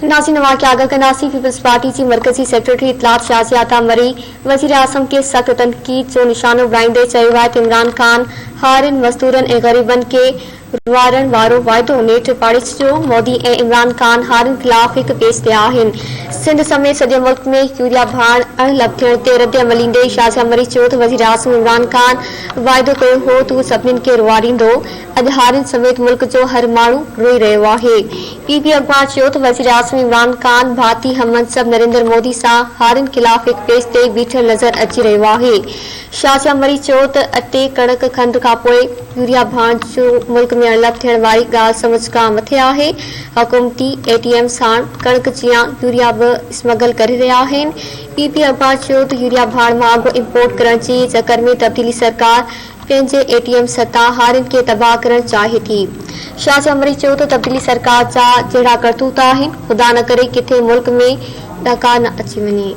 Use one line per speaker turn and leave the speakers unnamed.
नाज़रीन वाक़िया आगाह कंदासीं। पीपल्स पार्टी की मरकज़ी सेक्रेटरी इतलात शाज़ियाता मरी वज़ीर आज़म के सख़्त तनक़ीद जो निशानो बणाईंदे चयो आहे त इमरान ख़ान हारियुनि मज़दूरनि ऐं ग़रीबनि खे रुआरण वारो वाइदो नेठ पाड़े छॾियो। मोदी ऐं इमरान ख़ान हारियुनि ख़िलाफ़ हिक पेज ते आहिनि। सिंध समेत सॼे मुल्क में यूरिया भाण अणिलब थियण ते रद अमल ईंदे शाज़िया मरी चयो त वज़ीर आज़म इमरान ख़ान वाइदो कयो हो त हू सभिनीनि खे रुआरींदो। अॼु हारियुनि समेत मुल्क जो हर माण्हू रोई रहियो आहे। पीपी अॻवान चयो त वज़ीर आज़म इमरान ख़ान भाती हममनसब नरेंद्र मोदी सां हारियुनि ख़िलाफ़ हिक पेज ते बीठल नज़र अची रहियो आहे। शाज़िया मरी चयो त अटे कणक खंड खां पोइ यूरिया भाण जो मुल्क में अणिलब थियण वारी ॻाल्हि समझ खां मथे आहे। हुकूमती एटीएम साण कणक जियां यूरिया बि स्मगल करे रहिया आहिनि। पीपी अॻवान चयो त यूरिया भाण मां अॻु इम्पोर्ट करण जी चकर में तब्दीली सरकार पंहिंजे एटीएम सता हारियुनि खे तबाह करणु चाहे थी। शाज़िया मरी चयो त तब्दीली सरकार जा जहिड़ा करतूत आहिनि ख़ुदा न करे किथे मुल्क में ॾका न अची वञे।